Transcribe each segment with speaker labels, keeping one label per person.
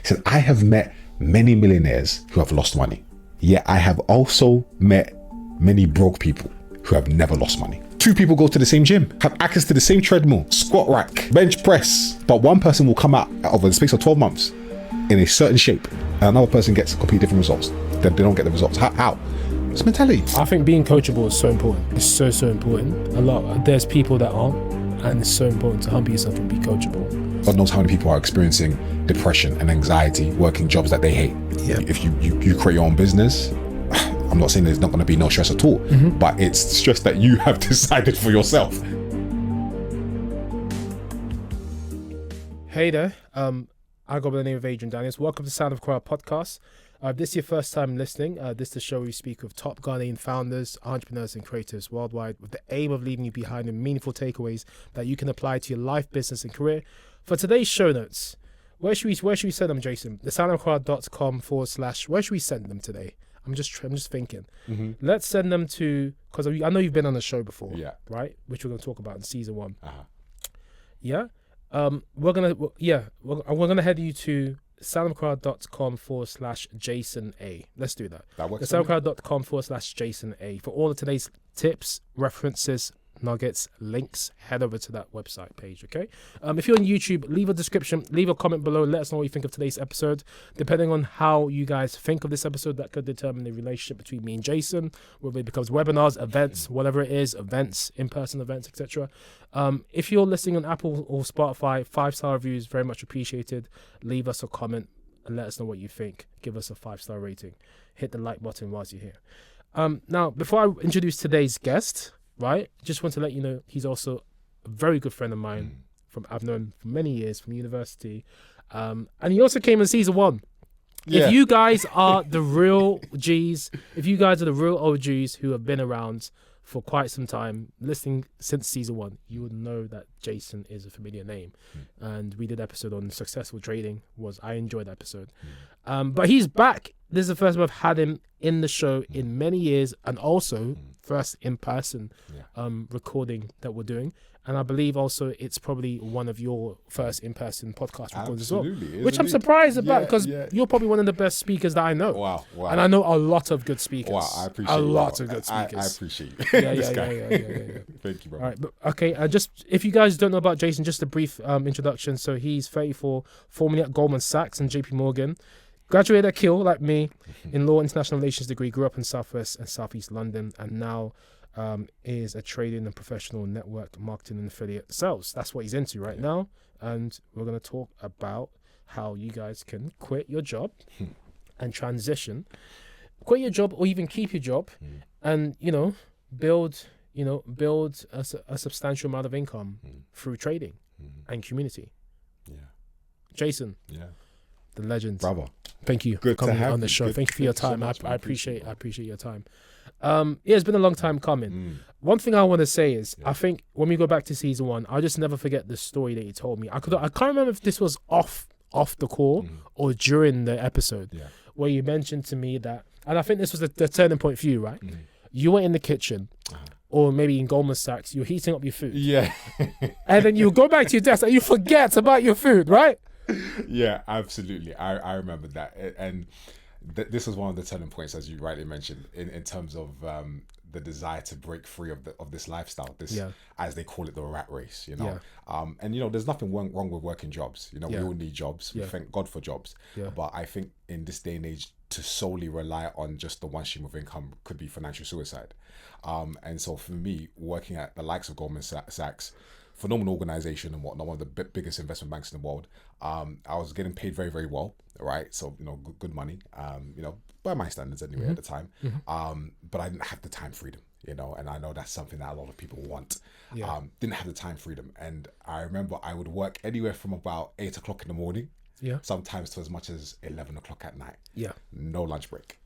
Speaker 1: He said, I have met many millionaires who have lost money. Yet I have also met many broke people who have never lost money. Two people go to the same gym, have access to the same treadmill, squat rack, bench press, but one person will come out over the space of 12 months in a certain shape, and another person gets completely different results. They don't get the results. How? It's mentality.
Speaker 2: I think being coachable is so important. It's so important. There's people that aren't, and it's so important to humble yourself and be coachable.
Speaker 1: God knows how many people are experiencing depression and anxiety working jobs that they hate.
Speaker 2: Yeah.
Speaker 1: If you create your own business, I'm not saying there's not going to be no stress at all, but it's stress that you have decided for yourself.
Speaker 2: Hey there, I go by the name of Adrian Daniels. Welcome to Sound of Accra podcast. This is your first time listening. This is the show where we speak with top Ghanaian founders, entrepreneurs and creators worldwide with the aim of leaving you behind in meaningful takeaways that you can apply to your life, business and career. For today's show notes, where should we send them, Jason? thesoundofaccra.com / where should we send them today? I'm just thinking. Let's send them to, because I know you've been on the show before, right? Which we're going to talk about in season 1. Yeah. We're gonna head you to soundofaccra.com / Jason A. Let's do that.
Speaker 1: That works.
Speaker 2: soundofaccra.com / Jason A. For all of today's tips, references, nuggets, links, head over to that website page, okay? If you're on YouTube, leave a description, leave a comment below, let us know what you think of today's episode. Depending on how you guys think of this episode, that could determine the relationship between me and Jason, whether it becomes webinars, events, whatever it is, events, in-person events, etc. If you're listening on Apple or Spotify, 5-star reviews, very much appreciated. Leave us a comment and let us know what you think. Give us a 5-star rating. Hit the like button whilst you're here. Now, before I introduce today's guest, right, just want to let you know he's also a very good friend of mine I've known for many years from university, and he also came in season 1. If you guys are the real G's, if you guys are the real OGs who have been around for quite some time, listening since season 1, you would know that Jason is a familiar name. And we did an episode on successful trading. I enjoyed that episode. But he's back. This is the first time I've had him in the show in many years, and also first in-person recording that we're doing. And I believe also it's probably one of your first in-person podcast recordings as well, which I'm surprised about, because you're probably one of the best speakers that I know. Wow. And I know a lot of good speakers.
Speaker 1: Wow, I appreciate
Speaker 2: a lot of good speakers.
Speaker 1: I appreciate you.
Speaker 2: Yeah.
Speaker 1: Thank you, bro.
Speaker 2: All right, but okay. Just if you guys don't know about Jason, just a brief introduction. So he's 34, formerly at Goldman Sachs and JP Morgan. Graduated at Kiel, like me, in law international relations degree. Grew up in Southwest and Southeast London, and now is a trading and professional network marketing and affiliate sales. That's what he's into right now. And we're going to talk about how you guys can quit your job and transition, quit your job or even keep your job, and build a substantial amount of income through trading and community. Jason. The legend.
Speaker 1: Bravo.
Speaker 2: Thank you
Speaker 1: Good
Speaker 2: for coming on the show. Thank you for your time. I appreciate your time. It's been a long time coming. One thing I want to say is, I think when we go back to season 1, I'll just never forget the story that you told me. I can't remember if this was off the call or during the episode, where you mentioned to me that, and I think this was the turning point for you, right? You were in the kitchen, or maybe in Goldman Sachs, you're heating up your food. And then you go back to your desk and you forget about your food, right?
Speaker 1: Yeah, absolutely. I remember that, and this was one of the turning points, as you rightly mentioned, in terms of the desire to break free of this lifestyle, as they call it, the rat race. And there's nothing wrong with working jobs. We all need jobs. We thank God for jobs. But I think in this day and age, to solely rely on just the one stream of income could be financial suicide. And so for me, working at the likes of Goldman Sachs, phenomenal organization and whatnot, one of the biggest investment banks in the world. I was getting paid very, very well, right? So, good money, by my standards anyway at the time. But I didn't have the time freedom, and I know that's something that a lot of people want. Didn't have the time freedom. And I remember I would work anywhere from about 8 o'clock in the morning, sometimes to as much as 11 o'clock at night. No lunch break.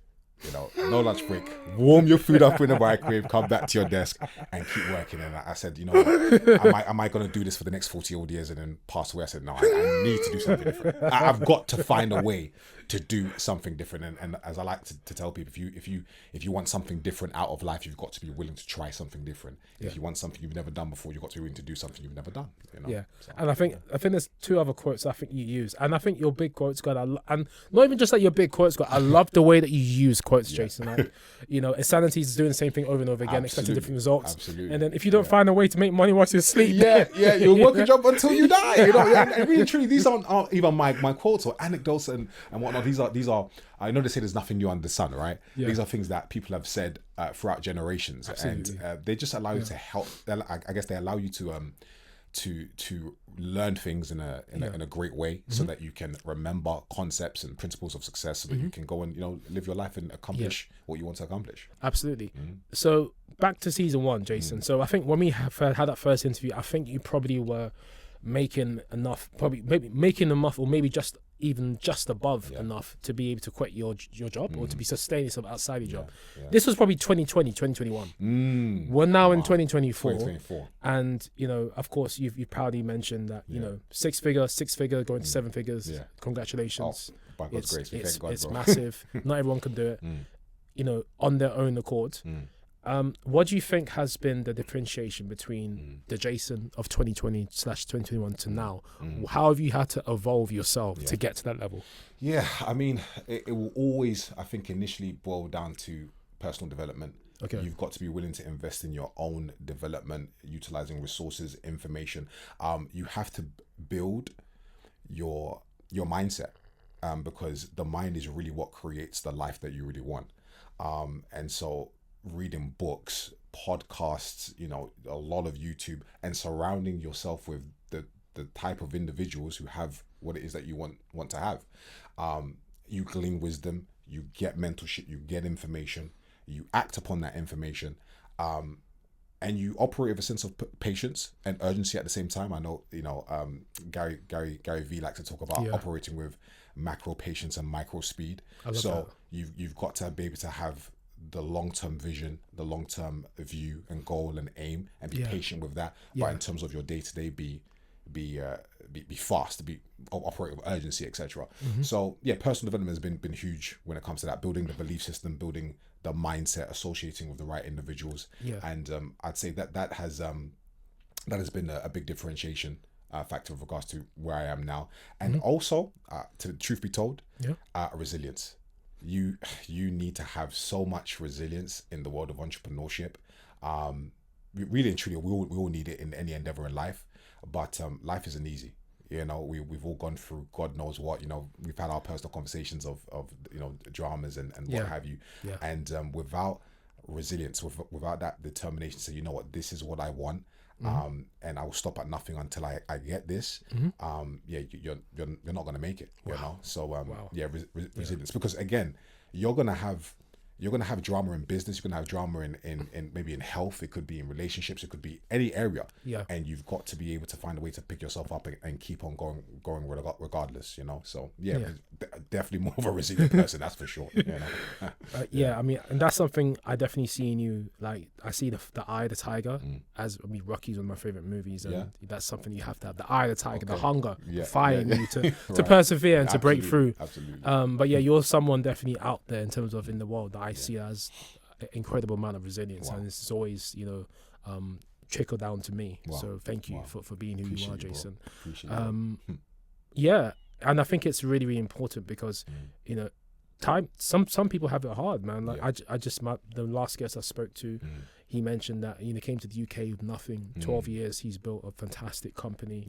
Speaker 1: No lunch break. Warm your food up in the microwave, come back to your desk and keep working. And I said, am I going to do this for the next 40 odd years and then pass away? I said, no, I need to do something different. I've got to find a way to do something different. And as I like to tell people, if you want something different out of life, you've got to be willing to try something different. If you want something you've never done before, you've got to be willing to do something you've never done.
Speaker 2: Yeah. So, and I think there's two other quotes I think you use, and I think your big quotes, God, and not even just like your big quotes, God, I love the way that you use quotes, Jason. Like, insanity is doing the same thing over and over again, expecting different results.
Speaker 1: Absolutely.
Speaker 2: And then if you don't find a way to make money whilst you're asleep,
Speaker 1: you'll work a job until you die. And really, truly, these aren't even my quotes or anecdotes and whatnot. These are. I know they say there's nothing new under the sun, right? Yeah. These are things that people have said throughout generations. Absolutely. And they just allow you to help. I guess they allow you to learn things in a great way, so that you can remember concepts and principles of success, so that you can go and live your life and accomplish what you want to accomplish.
Speaker 2: Absolutely. So back to season 1, Jason. So I think when we had that first interview, I think you probably were making enough, or maybe just above enough to be able to quit your job or to be sustaining yourself outside your job. This was probably 2020, 2021. We're now in 2024. And of course you've proudly mentioned that six figure going to 7 figures. Congratulations.
Speaker 1: By God's grace,
Speaker 2: it's massive. Not everyone can do it on their own accord. What do you think has been the differentiation between the Jason of 2020/2021 to now? How have you had to evolve yourself to get to that level?
Speaker 1: Yeah, I mean, it will always, I think, initially boil down to personal development. Okay. You've got to be willing to invest in your own development, utilizing resources, information. You have to build your mindset, because the mind is really what creates the life that you really want. And so reading books, podcasts, a lot of YouTube, and surrounding yourself with the type of individuals who have what it is that you want to have. You glean wisdom, you get mentorship, you get information, you act upon that information, and you operate with a sense of patience and urgency at the same time. I know, Gary V likes to talk about operating with macro patience and micro speed. So you've got to be able to have the long-term vision, the long-term view and goal and aim, and be patient with that. But in terms of your day-to-day, be fast, operate with urgency, etc. So personal development has been huge when it comes to that, building the belief system, building the mindset, associating with the right individuals. And I'd say that has been a big differentiation factor with regards to where I am now. And also, to truth be told, resilience. You need to have so much resilience in the world of entrepreneurship. Really and truly, we all need it in any endeavor in life. But life isn't easy. We've all gone through God knows what. We've had our personal conversations of dramas and what have you. And without resilience, without that determination to say, you know what, this is what I want. And I will stop at nothing until I get this. You're not gonna make it. So resilience, because again, you're gonna have drama in business, you're gonna have drama in maybe in health, it could be in relationships, it could be any area. And you've got to be able to find a way to pick yourself up and keep on going regardless. So definitely more of a resilient person, that's for sure.
Speaker 2: I mean, and that's something I definitely see in you. Like, I see the eye of the tiger, Rocky's one of my favorite movies, and that's something you have to have, the eye of the tiger, the hunger, fire in you to persevere and to break through.
Speaker 1: Absolutely.
Speaker 2: But you're someone definitely out there in terms of in the world that I see as an incredible amount of resilience, and it's always trickle down to me. So thank you for being who you are, Jason. And I think it's really, really important because time. Some people have it hard, man. Like the last guest I spoke to, he mentioned that came to the UK with nothing. 12 years, he's built a fantastic company.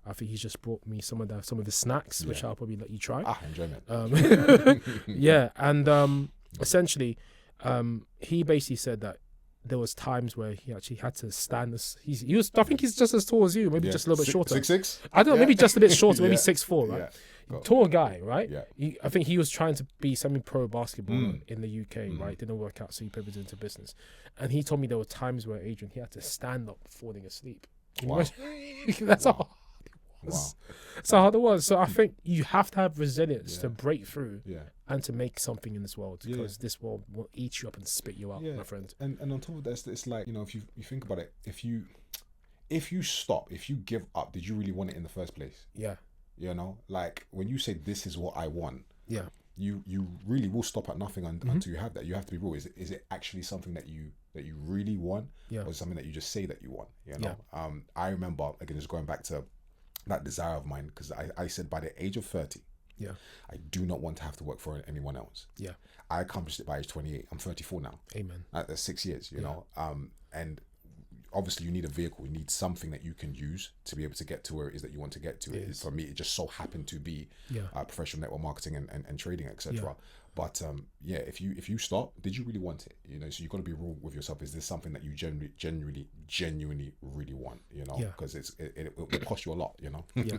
Speaker 2: I think he's just brought me some of the snacks, which I'll probably let you try.
Speaker 1: Enjoyment.
Speaker 2: And essentially, he basically said that there was times where he actually had to stand this. I think he's just as tall as you, maybe just a little bit shorter.
Speaker 1: 6'6"?
Speaker 2: I don't know, maybe just a bit shorter, maybe 6'4", right? Tall guy, right? I think he was trying to be semi-pro basketball in the UK, right? Didn't work out, so he pivoted into business. And he told me there were times where Adrian, he had to stand up falling asleep. That's how hard it was. So I think you have to have resilience to break through and to make something in this world, because this world will eat you up and spit you out, my friend.
Speaker 1: And on top of that, it's like, if you think about it, if you stop, if you give up, did you really want it in the first place? Like when you say this is what I want,
Speaker 2: Yeah.
Speaker 1: You really will stop at nothing until you have that. You have to be real. Is it actually something that you really want,
Speaker 2: Yeah.
Speaker 1: or something that you just say that you want? You know. Yeah. I remember, again, just going back to that desire of mine, because I said by the age of 30,
Speaker 2: yeah,
Speaker 1: I do not want to have to work for anyone else.
Speaker 2: Yeah.
Speaker 1: I accomplished it by age 28. I'm 34 now.
Speaker 2: Amen.
Speaker 1: That's 6 years. You know. And obviously you need a vehicle, you need something that you can use to be able to get to where it is that you want to get to. Yes. For me, it just so happened to be professional network marketing and trading, etc. Yeah. But if you start, did you really want it? You know, so you've got to be real with yourself. Is this something that you genuinely really want? You know, because it will cost you a lot. You know.
Speaker 2: Yeah,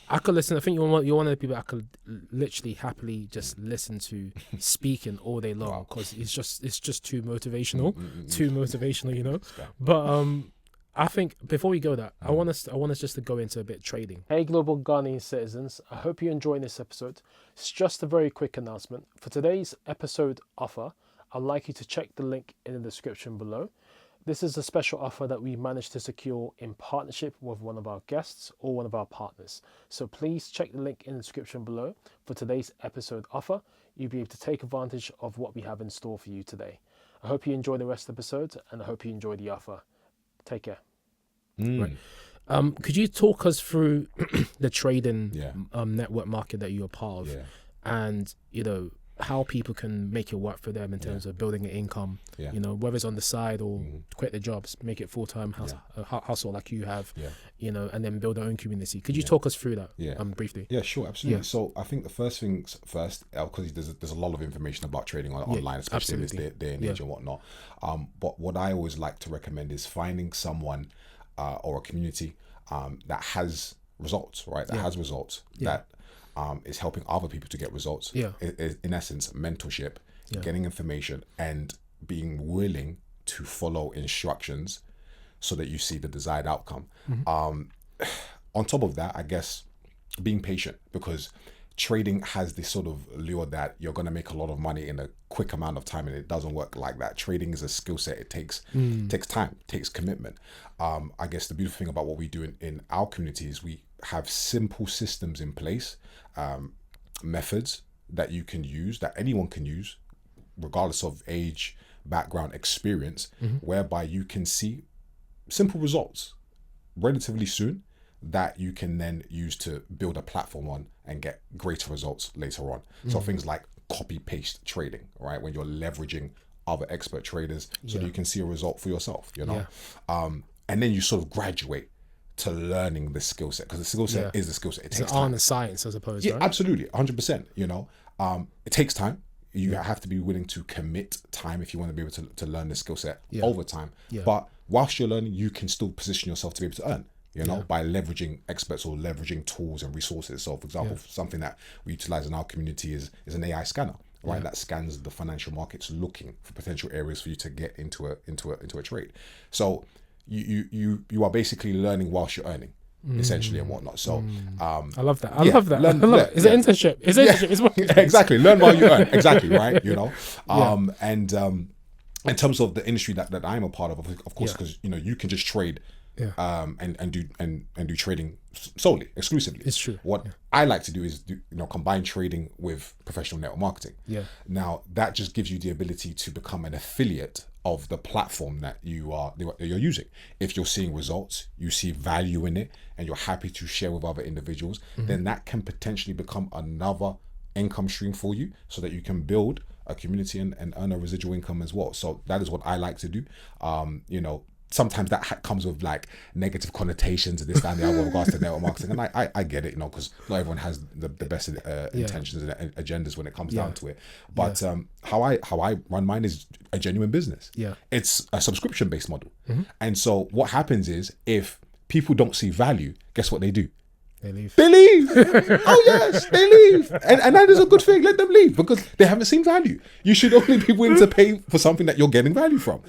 Speaker 2: I could listen. I think you're one of the people I could literally happily just listen to speaking all day long, because it's just too motivational, You know. But I think before we go I want us just to go into a bit of trading. Hey, global Ghanaian citizens, I hope you enjoyed this episode. It's just a very quick announcement. For today's episode offer, I'd like you to check the link in the description below. This is a special offer that we managed to secure in partnership with one of our guests or one of our partners. So please check the link in the description below for today's episode offer. You'll be able to take advantage of what we have in store for you today. I hope you enjoy the rest of the episode, and I hope you enjoy the offer. Take care. Right. Could you talk us through the trading network market that you're a part of, and you know how people can make it work for them in terms of building an income? You know, whether it's on the side or quit their jobs, make it full-time hustle like you have. You know, and then build their own community. Could you talk us through that briefly?
Speaker 1: Yeah, sure, absolutely. So I think the first things first, because there's a lot of information about trading online, especially in this day and age and whatnot. But what I always like to recommend is finding someone or a community that has results, right? That has results, that is helping other people to get results. In essence, mentorship, getting information, and being willing to follow instructions so that you see the desired outcome. On top of that, I guess being patient, because trading has this sort of lure that you're going to make a lot of money in a quick amount of time, and it doesn't work like that. Trading is a skill set. It takes time, takes commitment. I guess the beautiful thing about what we do in our community is we have simple systems in place, methods that you can use, that anyone can use, regardless of age, background, experience, whereby you can see simple results relatively soon that you can then use to build a platform on and get greater results later on. So things like copy paste trading, right? When you're leveraging other expert traders so that you can see a result for yourself, you know? And then you sort of graduate to learning the skill set, because the skill set is the skill set. It takes time.
Speaker 2: The science, I suppose.
Speaker 1: Yeah,
Speaker 2: right?
Speaker 1: Absolutely, 100%. You know, it takes time. You have to be willing to commit time if you want to be able to learn the skill set over time. But whilst you're learning, you can still position yourself to be able to earn, you know, by leveraging experts or leveraging tools and resources. So, for example, something that we utilize in our community is an AI scanner, right? That scans the financial markets, looking for potential areas for you to get into a trade. So you are basically learning whilst you're earning, essentially, and whatnot. So
Speaker 2: I love that. I love that. It's an internship. It's an internship. It's what
Speaker 1: exactly. Learn while you earn. Exactly, right? You know. And in terms of the industry that I'm a part of course, because you know you can just trade and do trading solely, exclusively.
Speaker 2: It's true.
Speaker 1: What I like to do is combine trading with professional network marketing. Now that just gives you the ability to become an affiliate of the platform that you're using. If you're seeing results, you see value in it, and you're happy to share with other individuals, then that can potentially become another income stream for you, so that you can build a community and earn a residual income as well. So that is what I like to do. You know, sometimes that comes with like negative connotations and this that, and the other with regards to network marketing, and I get it, you know, because not everyone has the best intentions and agendas when it comes down to it. But how I run mine is a genuine business. It's a subscription based model, and so what happens is, if people don't see value, guess what they do?
Speaker 2: They leave.
Speaker 1: Oh yes, they leave, and that is a good thing. Let them leave, because they haven't seen value. You should only be willing to pay for something that you're getting value from.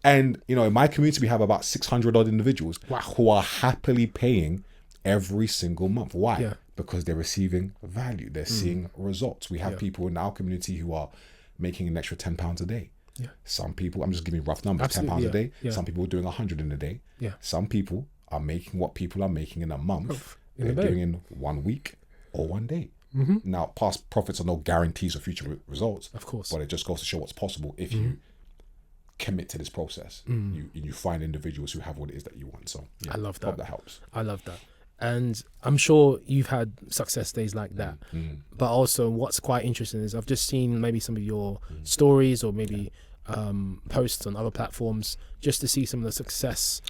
Speaker 1: And you know, in my community, we have about 600 odd individuals who are happily paying every single month. Why? Because they're receiving value. They're seeing results. We have people in our community who are making an extra £10 a day. Some people, I'm just giving rough numbers, £10 a day. Some people are doing 100 in a day. Some people are making what people are making in a month. They're doing in 1 week or 1 day. Now, past profits are no guarantees of future results,
Speaker 2: of course,
Speaker 1: but it just goes to show what's possible if you commit to this process. You find individuals who have what it is that you want. So
Speaker 2: I love that.
Speaker 1: Hope that helps.
Speaker 2: I love that. And I'm sure you've had success days like that. But also what's quite interesting is I've just seen maybe some of your stories or maybe posts on other platforms just to see some of the success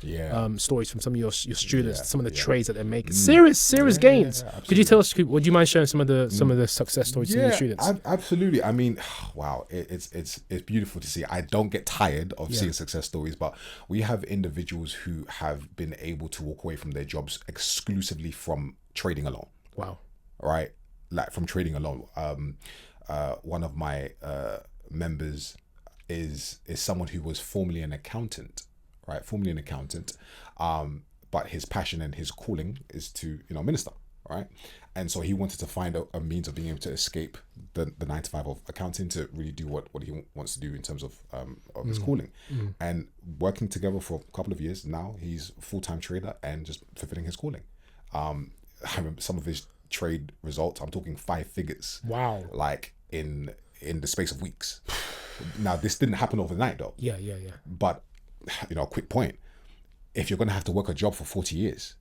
Speaker 2: stories from some of your students, some of the trades that they're making. Serious gains. Could you tell us, would you mind sharing some of the success stories from your students?
Speaker 1: Absolutely. I mean, wow, it's beautiful to see. I don't get tired of seeing success stories, but we have individuals who have been able to walk away from their jobs exclusively from trading alone.
Speaker 2: Wow.
Speaker 1: Right? Like from trading alone. One of my members is someone who was formerly an accountant, right? But his passion and his calling is to, minister, right? And so he wanted to find a means of being able to escape the 9 to 5 of accounting to really do what he wants to do in terms of his calling. And working together for a couple of years now, he's a full-time trader and just fulfilling his calling. I remember some of his trade results, I'm talking 5 figures.
Speaker 2: Wow.
Speaker 1: Like in the space of weeks. Now, this didn't happen overnight though.
Speaker 2: Yeah.
Speaker 1: But, a quick point. If you're going to have to work a job for 40 years,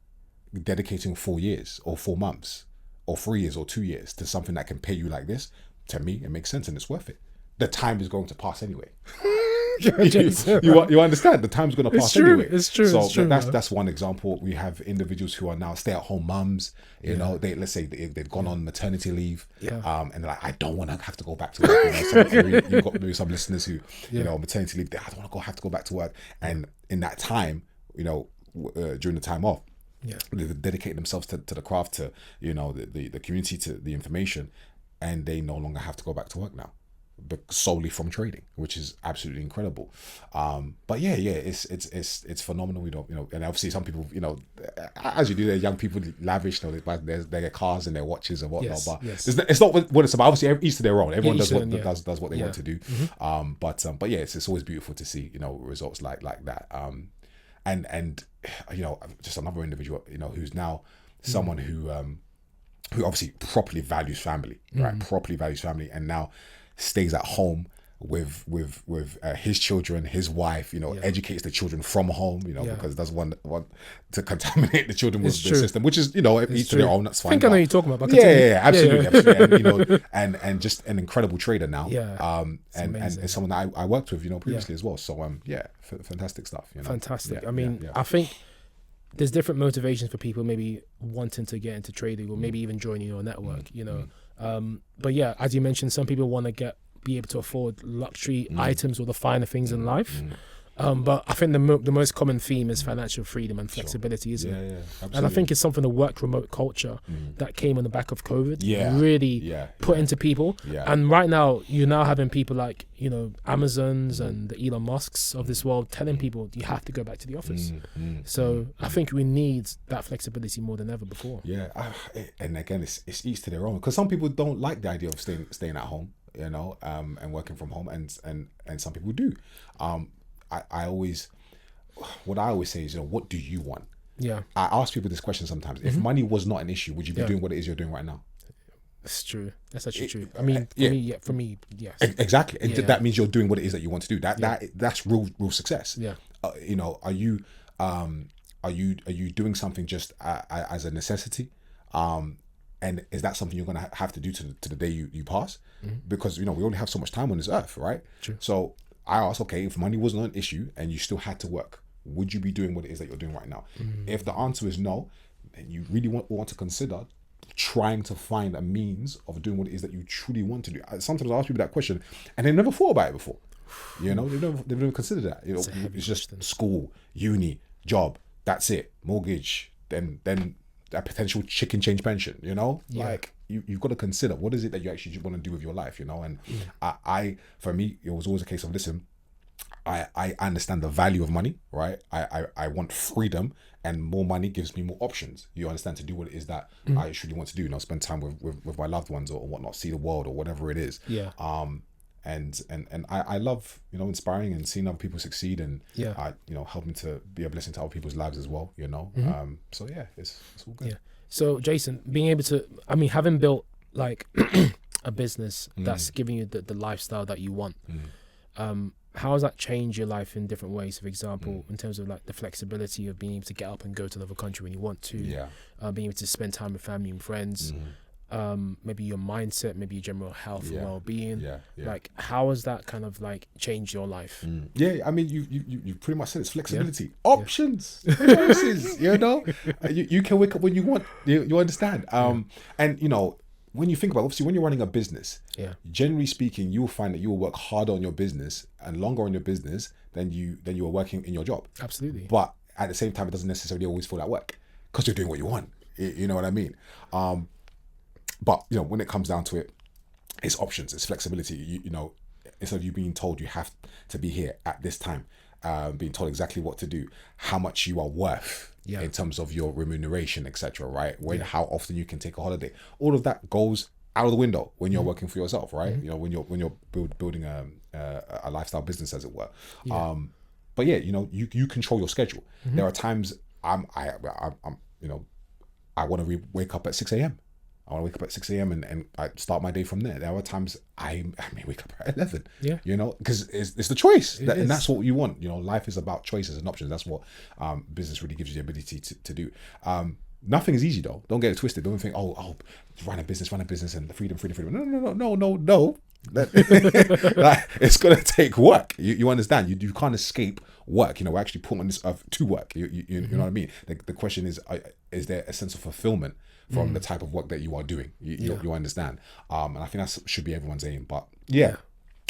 Speaker 1: dedicating 4 years or 4 months or 3 years or 2 years to something that can pay you like this, to me, it makes sense and it's worth it. The time is going to pass anyway. you understand? The time's going to pass anyway.
Speaker 2: It's true.
Speaker 1: So that's one example. We have individuals who are now stay-at-home mums. Let's say they've gone on maternity leave. And they're like, I don't want to have to go back to work. You've got maybe some listeners who, maternity leave. I don't want to have to go back to work. And in that time, during the time off, they dedicate themselves to the craft, to the community, to the information, and they no longer have to go back to work now, but solely from trading, which is absolutely incredible. But it's phenomenal. We don't, and obviously some people, as you do, they're young people lavish, they buy their cars and their watches and whatnot. But it's not what it's about. Obviously, each to their own. Everyone does what they want to do. But it's always beautiful to see results like that. And just another individual, who's now someone who obviously properly values family, right? Properly values family, and now stays at home with his children, his wife, educates the children from home, because doesn't want to contaminate the children with the system, which is, each to their own, that's fine.
Speaker 2: I think I know you're talking about.
Speaker 1: Absolutely. And just an incredible trader now. And it's someone that I worked with, previously as well. So, fantastic stuff.
Speaker 2: Fantastic. I think there's different motivations for people maybe wanting to get into trading or maybe even joining your network, but as you mentioned, some people want to be able to afford luxury items or the finer things in life. But I think the most common theme is financial freedom and flexibility, isn't it? And I think it's something the work remote culture that came on the back of COVID really put into people. And right now, you're now having people like, Amazons and the Elon Musks of this world telling people you have to go back to the office. So I think we need that flexibility more than ever before.
Speaker 1: And again, it's each to their own, because some people don't like the idea of staying at home, and working from home, and some people do. What I always say is, what do you want? I ask people this question sometimes. If money was not an issue, would you be doing what it is you're doing right now?
Speaker 2: It's true. That's actually true. For me, yes.
Speaker 1: Exactly. That means you're doing what it is that you want to do. That's real success. Are you doing something just as a necessity? And is that something you're going to have to do to the day you pass? Because, we only have so much time on this earth, right?
Speaker 2: True.
Speaker 1: So I asked, okay, if money wasn't an issue and you still had to work, would you be doing what it is that you're doing right now? If the answer is no, then you really want to consider trying to find a means of doing what it is that you truly want to do. Sometimes I ask people that question and they've never thought about it before. They've never considered that. It's just school, uni, job, that's it, mortgage, then a potential chicken change pension, like you've got to consider what is it that you actually want to do with your life, and for me, it was always a case of, listen, I understand the value of money, right? I want freedom, and more money gives me more options, you understand, to do what it is that I truly want to do, spend time with my loved ones or whatnot, see the world or whatever it is. And I love, inspiring and seeing other people succeed and, helping to be a blessing to other people's lives as well, So it's all good.
Speaker 2: So Jason, being able to, having built like a business that's giving you the lifestyle that you want, how has that changed your life in different ways? For example, in terms of like the flexibility of being able to get up and go to another country when you want to, being able to spend time with family and friends, maybe your mindset, maybe your general health and well-being. Like, how has that kind of like changed your life?
Speaker 1: Yeah, I mean, you pretty much said it's flexibility, options, choices. You know, you can wake up when you want. You understand? And you know, when you think about it, obviously when you're running a business, generally speaking, you will find that you will work harder on your business and longer on your business than you are working in your job.
Speaker 2: Absolutely.
Speaker 1: But at the same time, it doesn't necessarily always feel like work because you're doing what you want. You know what I mean? But you know, when it comes down to it, it's options, it's flexibility. You know, instead of you being told you have to be here at this time, being told exactly what to do, how much you are worth in terms of your remuneration, etc. Right? How often you can take a holiday, all of that goes out of the window when you're working for yourself, right? You know, when you're building a lifestyle business, as it were. But yeah, you know, you control your schedule. There are times I'm you know, I want to wake up at 6 a.m. I want to wake up at 6 a.m. and I start my day from there. There are times I may wake up at 11, you know, because it's the choice. And that's what you want. You know, life is about choices and options. That's what business really gives you the ability to do. Nothing is easy though. Don't get it twisted. Don't think, oh, run a business and the freedom. No. Like, it's going to take work. You understand? You can't escape work. You know, we're actually put on this earth to work. You know what I mean? The question is there a sense of fulfillment from the type of work that you are doing? You understand? And I think that should be everyone's aim. But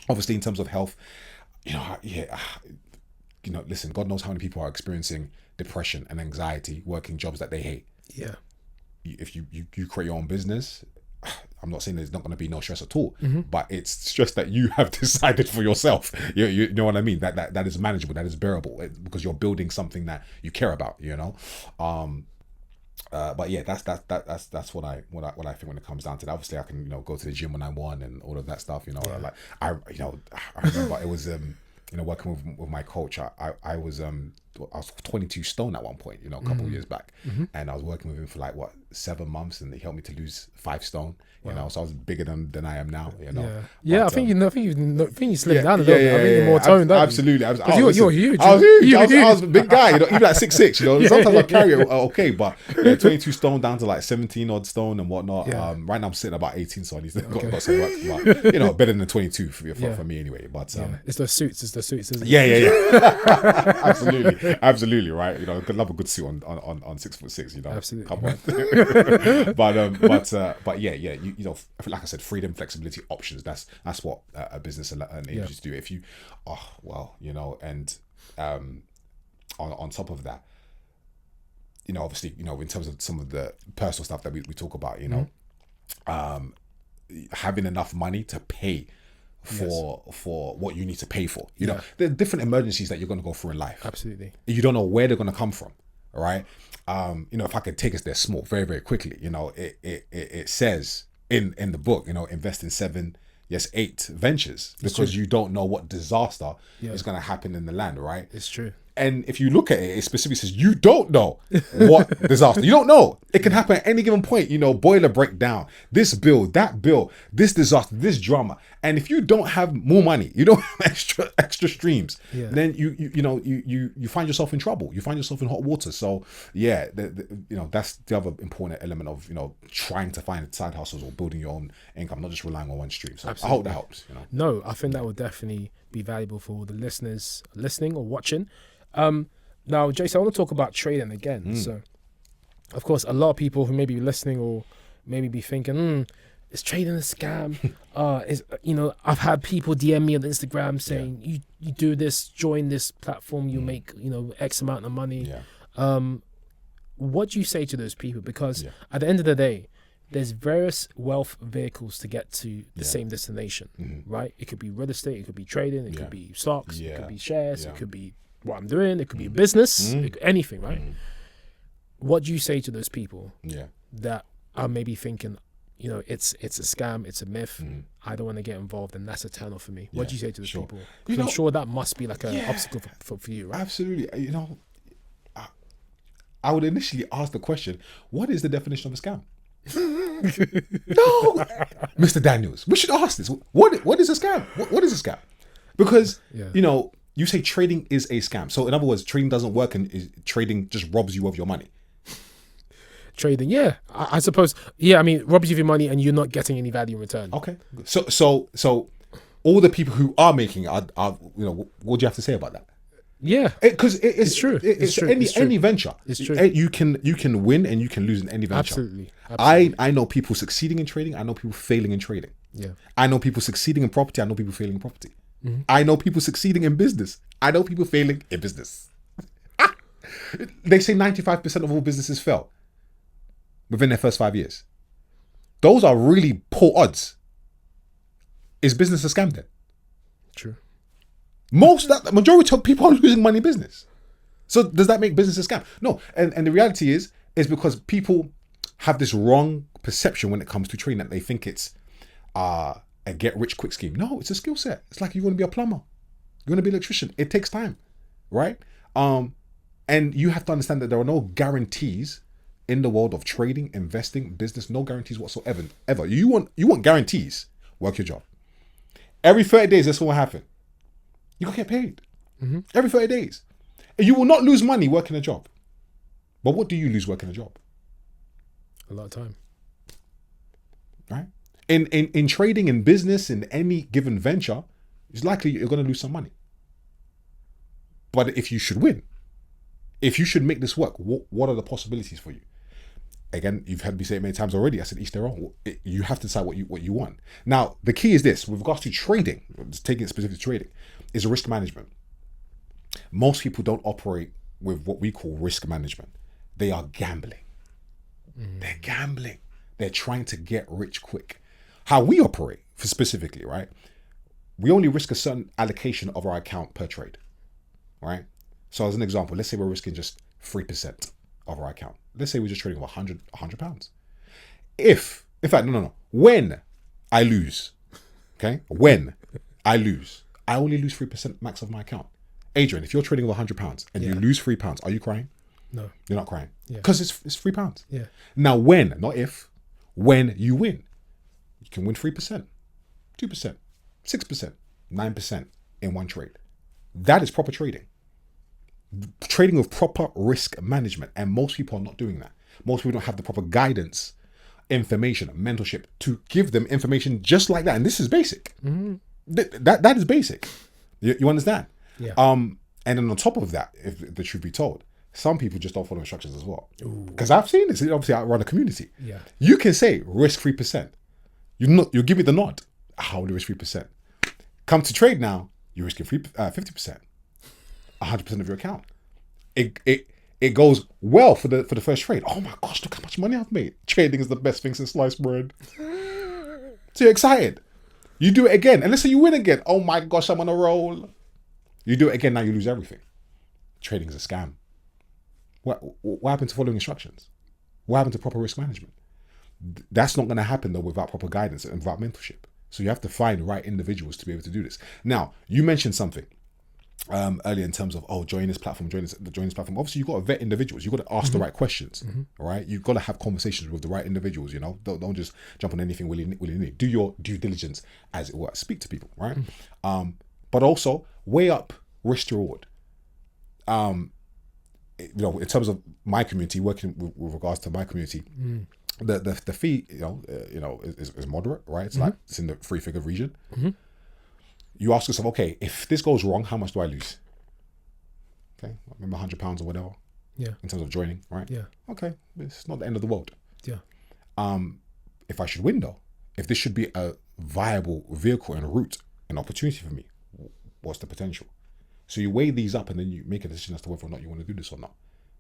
Speaker 1: obviously in terms of health, you know, listen, God knows how many people are experiencing depression and anxiety working jobs that they hate. If you create your own business, I'm not saying there's not going to be no stress at all, but it's stress that you have decided for yourself. You know what I mean? That is manageable, that is bearable, because you're building something that you care about, you know. But yeah, that's what I think when it comes down to that. Obviously, I can, you know, go to the gym when I want and all of that stuff. You know, like I remember it was you know, working with my coach. I was 22 stone at one point, you know, a couple of years back, and I was working with him for like 7 months, and he helped me to lose 5 stone. You know, so I was bigger than I am now. You know,
Speaker 2: but, I think you slimmed down a little bit. I think you're more toned up.
Speaker 1: Absolutely,
Speaker 2: you're huge.
Speaker 1: I was huge. I was a big guy. You know, even like 6'6". You know, sometimes I carry it okay, but 22 stone down to like 17 odd stone and whatnot. Right now I'm sitting about 18, so I need to got some work. But, you know, better than 22 for me anyway. But
Speaker 2: it's the suits. Isn't it?
Speaker 1: Yeah. Absolutely, right. You know, could love a good suit on 6'6". You know,
Speaker 2: absolutely.
Speaker 1: Come on. But yeah. You know, like I said, freedom, flexibility, options. That's what a business enables you to do. If you, you know, and on top of that, you know, obviously, you know, in terms of some of the personal stuff that we talk about, you know, having enough money to pay for what you need to pay for. You know, there are different emergencies that you're going to go through in life.
Speaker 2: Absolutely.
Speaker 1: You don't know where they're going to come from, right? You know, if I could take us there small, very, very quickly, you know, it says in the book, you know, invest in 8 ventures, because you don't know what disaster is going to happen in the land, right?
Speaker 2: It's true.
Speaker 1: And if you look at it, it specifically says you don't know what disaster. You don't know. It can happen at any given point. You know, boiler breakdown, this bill, that bill, this disaster, this drama. And if you don't have more money, you don't have extra streams, then you find yourself in trouble. You find yourself in hot water. So yeah, you know, that's the other important element of, you know, trying to find side hustles or building your own income, not just relying on one stream. So absolutely. I hope that helps. You know?
Speaker 2: No, I think that would definitely be valuable for the listeners listening or watching. Now, Jason, I want to talk about trading again. So, of course, a lot of people who may be listening or maybe be thinking, is trading a scam? You know, I've had people DM me on Instagram saying, you do this, join this platform, you make, you know, X amount of money. What do you say to those people? Because at the end of the day, there's various wealth vehicles to get to the same destination, right? It could be real estate, it could be trading, it could be stocks, it could be shares, it could be what I'm doing, it could be a business, anything, right? What do you say to those people that are maybe thinking, you know, it's a scam, it's a myth, I don't want to get involved, and that's a turn off for me? What do you say to those people? Because I'm sure that must be like an obstacle for you, right?
Speaker 1: Absolutely. You know, I would initially ask the question, what is the definition of a scam? No, Mr. Daniels, we should ask this. What is a scam? What is a scam? Because you say trading is a scam. So in other words, trading doesn't work, and trading just robs you of your money.
Speaker 2: Trading, yeah, I suppose, yeah. I mean, robs you of your money, and you're not getting any value in return.
Speaker 1: Okay, so all the people who are making it are what do you have to say about that?
Speaker 2: Yeah,
Speaker 1: because it's true. It's
Speaker 2: true.
Speaker 1: Any venture.
Speaker 2: It's true.
Speaker 1: You can win and you can lose in any venture.
Speaker 2: Absolutely.
Speaker 1: I know people succeeding in trading. I know people failing in trading.
Speaker 2: Yeah.
Speaker 1: I know people succeeding in property. I know people failing in property.
Speaker 2: Mm-hmm.
Speaker 1: I know people succeeding in business. I know people failing in business. They say 95% of all businesses fail within their first 5 years. Those are really poor odds. Is business a scam then?
Speaker 2: True.
Speaker 1: The majority of people are losing money in business. So does that make business a scam? No. And the reality is because people have this wrong perception when it comes to trading, that they think it's a get rich quick scheme. No, it's a skill set. It's like you want to be a plumber. You want to be an electrician. It takes time, right? And you have to understand that there are no guarantees in the world of trading, investing, business. No guarantees whatsoever. You want guarantees. Work your job. Every 30 days, that's what will happen. You can get paid.
Speaker 2: Mm-hmm.
Speaker 1: Every 30 days. And you will not lose money working a job. But what do you lose working a job?
Speaker 2: A lot of time.
Speaker 1: Right? In trading, in business, in any given venture, it's likely you're going to lose some money. But if you should win, if you should make this work, what are the possibilities for you? Again, you've heard me say it many times already. I said each their own. You have to decide what you want. Now, the key is this: with regards to trading, taking it specific to trading, is risk management. Most people don't operate with what we call risk management. They are gambling. They're gambling. They're trying to get rich quick. How we operate, specifically, right? We only risk a certain allocation of our account per trade, right? So as an example, let's say we're risking just 3% of our account. Let's say we're just trading 100 pounds. When I lose, okay? When I lose, I only lose 3% max of my account. Adrian, if you're trading with 100 pounds and you lose £3, are you crying?
Speaker 2: No.
Speaker 1: You're not crying. Because it's £3.
Speaker 2: Yeah.
Speaker 1: Now when you win, you can win 3%, 2%, 6%, 9% in one trade. That is proper trading. Trading with proper risk management, and most people are not doing that. Most people don't have the proper guidance, information, mentorship to give them information just like that. And this is basic. Mm-hmm. That is basic. You understand?
Speaker 2: Yeah.
Speaker 1: And then on top of that, if the truth be told, some people just don't follow instructions as well. Because I've seen this. Obviously, I run a community.
Speaker 2: Yeah.
Speaker 1: You can say risk 3%. You give me the nod. How will you risk 3%? Come to trade now, you're risking 50%. 100% of your account. It goes well for the first trade. Oh my gosh, look how much money I've made. Trading is the best thing since sliced bread. So you're excited. You do it again. And let's say you win again. Oh my gosh, I'm on a roll. You do it again, now you lose everything. Trading is a scam. What happened to following instructions? What happened to proper risk management? That's not going to happen though without proper guidance and without mentorship. So you have to find the right individuals to be able to do this. Now, you mentioned something earlier in terms of join this platform. Obviously, you've got to vet individuals. You've got to ask the right questions, right? You've got to have conversations with the right individuals. Don't just jump on anything willy-nilly. Do your due diligence, as it were. Speak to people, right? But also weigh up risk to reward. In terms of my community, working with regards to my community, the fee, is moderate, right? It's like it's in the 3-figure region. You ask yourself, okay, if this goes wrong, how much do I lose? Okay, I remember £100 or whatever.
Speaker 2: Yeah.
Speaker 1: In terms of joining, right?
Speaker 2: Yeah.
Speaker 1: Okay, it's not the end of the world.
Speaker 2: Yeah.
Speaker 1: If I should win though, if this should be a viable vehicle and route, an opportunity for me, what's the potential? So you weigh these up and then you make a decision as to whether or not you want to do this or not.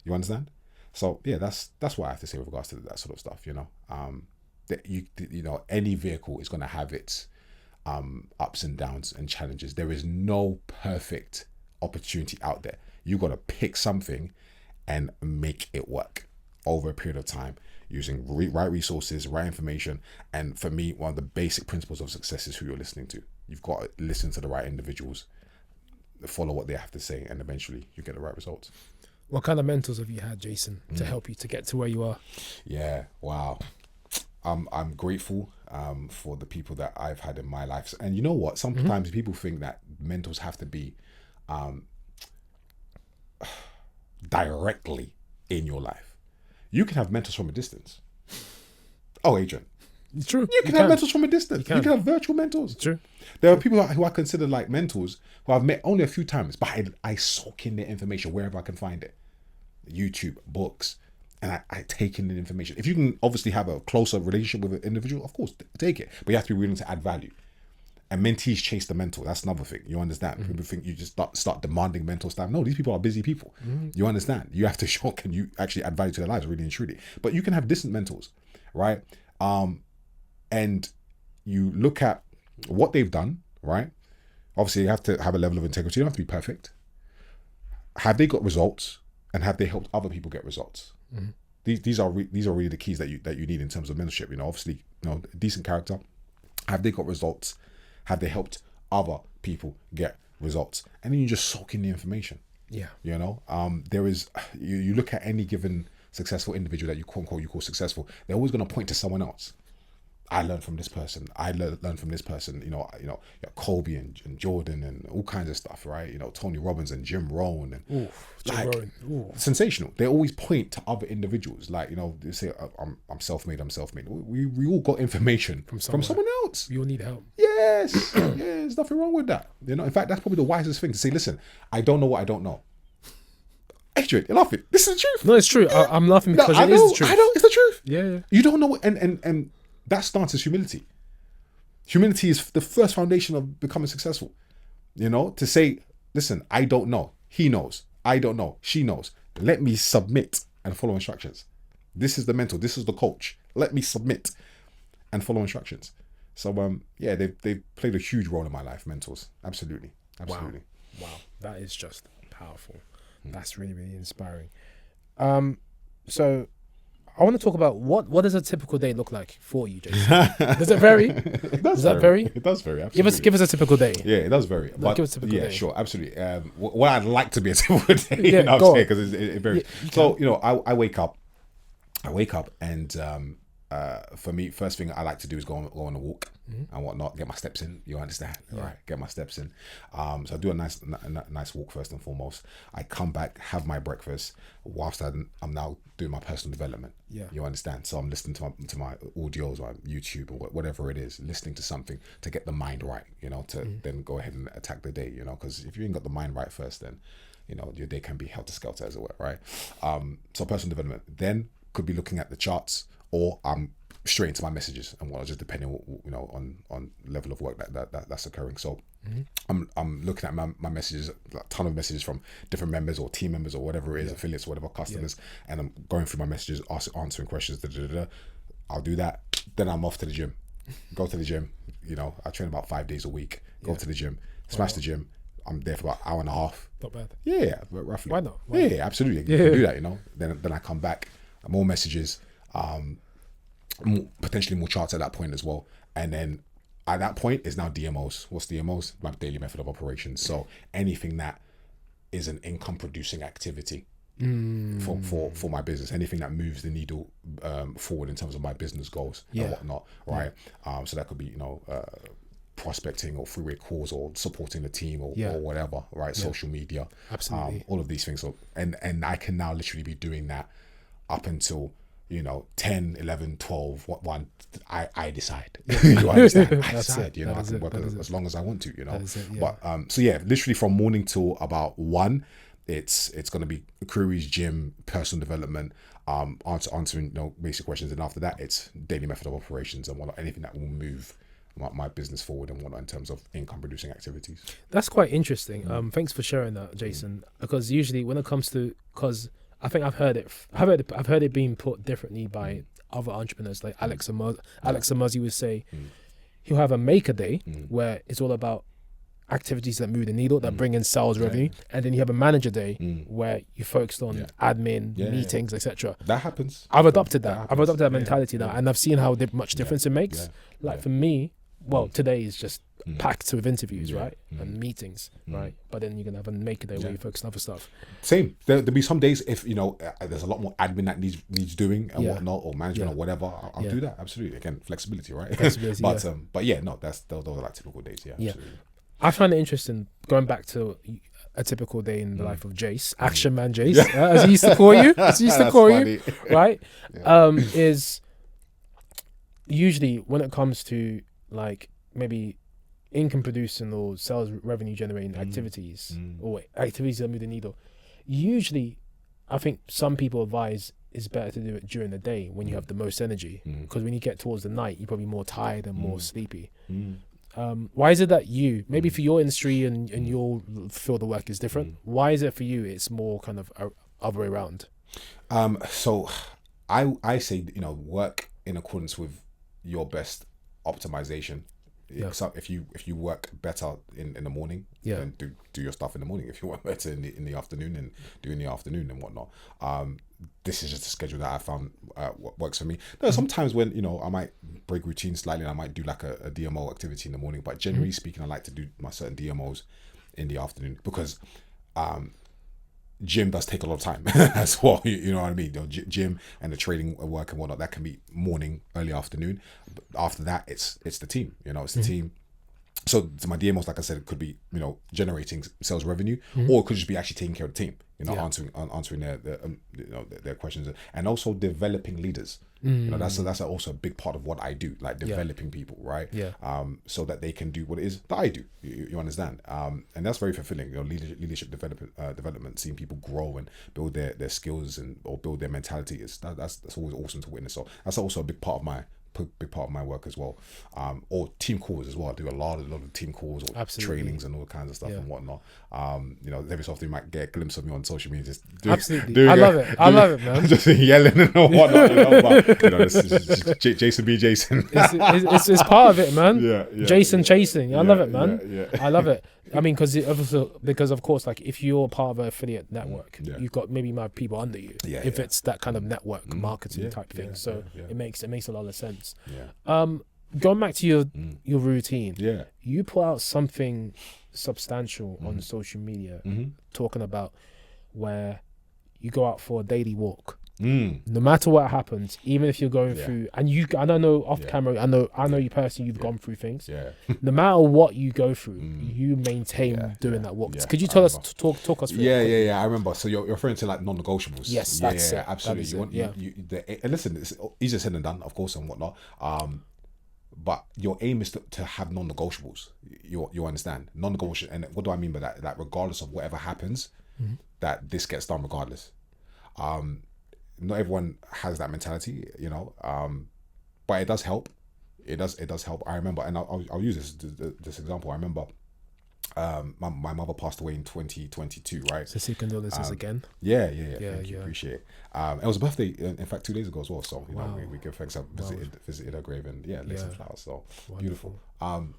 Speaker 1: You understand? So yeah, that's what I have to say with regards to that sort of stuff. That any vehicle is going to have its ups and downs and challenges. There is no perfect opportunity out there. You got to pick something and make it work over a period of time using right resources, right information. And for me, one of the basic principles of success is who you're listening to. You've got to listen to the right individuals, follow what they have to say, and eventually you get the right results.
Speaker 2: What kind of mentors have you had, Jason, to help you to get to where you are?
Speaker 1: Yeah, wow. I'm grateful for the people that I've had in my life. And you know what? Sometimes people think that mentors have to be directly in your life. You can have mentors from a distance. Oh, Adrian.
Speaker 2: It's true.
Speaker 1: You can have mentors from a distance. You can have virtual mentors.
Speaker 2: It's true.
Speaker 1: There are people who I consider like mentors who I've met only a few times, but I soak in their information wherever I can find it. YouTube, books, and I take in the information. If you can obviously have a closer relationship with an individual, of course, take it. But you have to be willing to add value. And mentees chase the mentor. That's another thing. You understand? People think you just start demanding mentor stuff. No, these people are busy people. You understand? You have to show, can you actually add value to their lives, really and truly. But you can have distant mentors, right? And you look at what they've done, right? Obviously, you have to have a level of integrity. You don't have to be perfect. Have they got results? And have they helped other people get results? These are really the keys that you need in terms of mentorship. You know, obviously, you know, decent character. Have they got results? Have they helped other people get results? And then you just soak in the information.
Speaker 2: Yeah.
Speaker 1: You know, there is, you look at any given successful individual that you call successful, they're always going to point to someone else. I learned from this person. I learned from this person. You know, Kobe and Jordan and all kinds of stuff, right? You know, Tony Robbins and Jim Rohn and sensational. They always point to other individuals. Like, you know, they say, I'm self-made. We all got information from someone else.
Speaker 2: You all need help.
Speaker 1: Yes, yeah. There's nothing wrong with that. You know, in fact, that's probably the wisest thing to say. Listen, I don't know what I don't know. Adrian, you're laughing. This is the truth.
Speaker 2: No, it's true. Yeah. I'm laughing because it is the truth.
Speaker 1: I know it's the truth.
Speaker 2: Yeah.
Speaker 1: You don't know, and that starts as humility. Humility is the first foundation of becoming successful. You know, to say, listen, I don't know. He knows. I don't know. She knows. Let me submit and follow instructions. This is the mentor. This is the coach. Let me submit and follow instructions. So, yeah, they've played a huge role in my life, mentors. Absolutely.
Speaker 2: Wow. That is just powerful. That's really, really inspiring. So I want to talk about what does a typical day look like for you, Jason? Does it vary?
Speaker 1: It does vary. It does vary. Absolutely.
Speaker 2: Give us a typical day.
Speaker 1: Yeah, it does vary.
Speaker 2: But give us a typical day.
Speaker 1: Sure, absolutely. What I'd like to be a typical day,
Speaker 2: Yeah, go on.
Speaker 1: because it varies. Yeah, so you know, I wake up, and for me, first thing I like to do is go on a walk and whatnot, get my steps in. You understand? Yeah. Right, get my steps in. So I do a nice walk first and foremost. I come back, have my breakfast, whilst I'm now doing my personal development. Yeah, you understand? So I'm listening to my audios or YouTube or whatever it is, listening to something to get the mind right. You know, to then go ahead and attack the day. You know, because if you ain't got the mind right first, then you know your day can be helter-skelter, as it were. Right. So personal development. Then could be looking at the charts, or I'm straight into my messages and whatnot, just depending, you know, on level of work that's occurring. So I'm looking at my messages, a ton of messages from different members or team members or whatever it is, affiliates, whatever, customers, and I'm going through my messages, answering questions. I'll do that. Then I'm off to the gym. Go to the gym. You know, I train about 5 days a week. Go to the gym, smash the gym. I'm there for about an hour and a half.
Speaker 2: Not bad.
Speaker 1: Yeah, roughly.
Speaker 2: Why not?
Speaker 1: Yeah, absolutely. You can do that. You know. Then I come back. More messages. Potentially more charts at that point as well, and then at that point is now DMOs. What's DMOs? My daily method of operations. So anything that is an income producing activity for my business, anything that moves the needle forward in terms of my business goals and whatnot, right? So that could be, you know, prospecting or freeway calls or supporting the team or whatever, right? Social media,
Speaker 2: absolutely,
Speaker 1: all of these things. So and I can now literally be doing that up until, you know, 10, 11, 12, 1, I decide. You understand? I decide, you know, I can work as long as I want to, you know. But so yeah, literally from morning till about 1, it's going to be queries, gym, personal development, answering, you know, basic questions, and after that it's daily method of operations and whatnot, anything that will move my business forward and whatnot in terms of income producing activities. That's
Speaker 2: quite interesting. Thanks for sharing that, Jason, because usually when it comes to, because I think I've heard it being put differently by other entrepreneurs, like Alex Amozi would say he'll have a maker day where it's all about activities that move the needle, that bring in sales revenue, and then you have a manager day where you focused on admin, meetings, etc.
Speaker 1: That happens.
Speaker 2: I've adopted that. I've adopted that mentality now, and I've seen how much difference it makes. For me, well, today is just packed with interviews, right? And meetings, right? But then you're going to have a make a day where you focus on other stuff.
Speaker 1: Same. There'll be some days if, there's a lot more admin that needs doing and whatnot, or management or whatever, I'll do that. Absolutely. Again, flexibility, right? Flexibility, those are like typical days. Yeah, absolutely.
Speaker 2: I find it interesting, going back to a typical day in the life of Jace, Action Man Jace, as he used to call you, right? Is usually when it comes to like maybe income producing or sales revenue generating activities or activities that move the needle, usually I think some people advise it's better to do it during the day when you have the most energy, because when you get towards the night, you're probably more tired and more sleepy. Why is it that you, maybe for your industry and your field of work is different, why is it for you it's more kind of other way around?
Speaker 1: So I say, work in accordance with your best optimization. So if you work better in the morning, then do your stuff in the morning. If you work better in the afternoon, and do in the afternoon and whatnot. This is just a schedule that I found works for me. There are sometimes when I might break routine slightly, and I might do like a DMO activity in the morning, but generally speaking, I like to do my certain DMOs in the afternoon, because gym does take a lot of time as well. You know what I mean? Gym and the trading work and whatnot, that can be morning, early afternoon. But after that, it's the team. It's the team. So my DMOs, like I said, it could be generating sales revenue, or it could just be actually taking care of the team. Answering their questions, and also developing leaders. That's also a big part of what I do, like developing people, right? So that they can do what it is that I do. You understand? And that's very fulfilling. Leadership development, seeing people grow and build their skills or build their mentality, that's always awesome to witness. So that's also a big part of my work as well. Or team calls as well. I do a lot of team calls or trainings and all kinds of stuff and whatnot. Every so often you might get a glimpse of me on social media just
Speaker 2: I love it, man.
Speaker 1: Just yelling and whatnot. But this is Jason be Jason.
Speaker 2: it's part of it, man. Jason chasing. I love it, man.
Speaker 1: Yeah.
Speaker 2: I love it. I mean, because of course, like if you're part of an affiliate network, you've got maybe my people under you. If it's that kind of network marketing type thing, it makes a lot of sense. Going back to your routine, you put out something substantial on social media, talking about where you go out for a daily walk. No matter what happens, even if you're going through, and I don't know off camera, I know you personally, you've gone through things. No matter what you go through, you maintain doing that walk. Could you talk us through?
Speaker 1: I remember. So you're referring to like non-negotiables.
Speaker 2: Yes, that's it.
Speaker 1: Absolutely. And listen, it's easier said than done, of course, and whatnot. But your aim is to have non-negotiables. You understand non-negotiable, and what do I mean by that? That regardless of whatever happens, that this gets done regardless. Not everyone has that mentality, but it does help. It does help. I remember, and I'll use this example. I remember my mother passed away in 2022, right?
Speaker 2: So condolences again.
Speaker 1: Yeah. Thank you. Appreciate it. It was a birthday, in fact, 2 days ago as well. So we give thanks. I visited her grave and laid some flowers. So wonderful. Beautiful.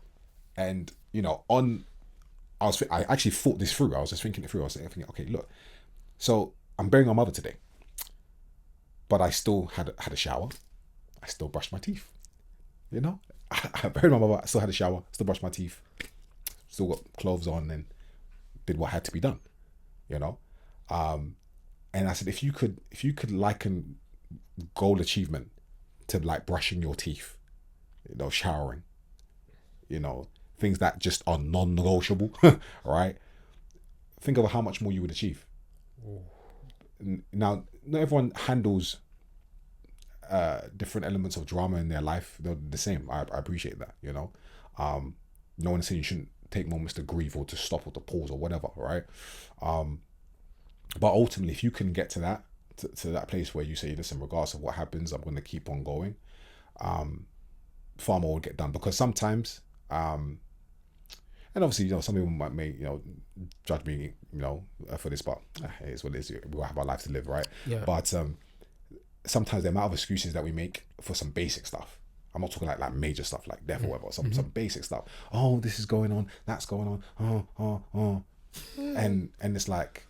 Speaker 1: And I actually thought this through. I was just thinking it through. I was thinking, okay, look, so I'm burying my mother today, but I still had a shower. I still brushed my teeth. I buried my mother. I still had a shower. Still brushed my teeth. Still got clothes on and did what had to be done. And I said, if you could liken goal achievement to like brushing your teeth, showering, things that just are non-negotiable, right? Think of how much more you would achieve. Now, not everyone handles different elements of drama in their life. They're the same. I appreciate that. No one's saying you shouldn't take moments to grieve or to stop or to pause or whatever, right? But ultimately, if you can get to that place where you say, listen, regardless of what happens, I'm going to keep on going, far more will get done. Because sometimes, and obviously, some people may judge me, for this, but it is what it is. We'll have our life to live, right?
Speaker 2: Yeah.
Speaker 1: But sometimes the amount of excuses that we make for some basic stuff. I'm not talking like major stuff like death or whatever. Some basic stuff. Oh, this is going on. That's going on. And it's like,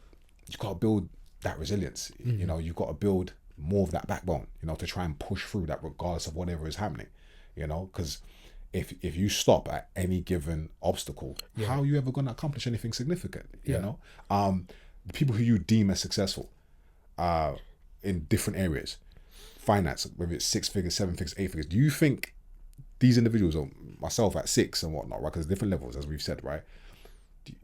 Speaker 1: you got to build that resilience. You've got to build more of that backbone, to try and push through that regardless of whatever is happening, because if you stop at any given obstacle, how are you ever going to accomplish anything significant? You know, the people who you deem as successful, in different areas, finance, whether it's 6 figures, 7 figures, 8 figures. Do you think these individuals, or myself at 6 and whatnot, right? Because different levels, as we've said, right?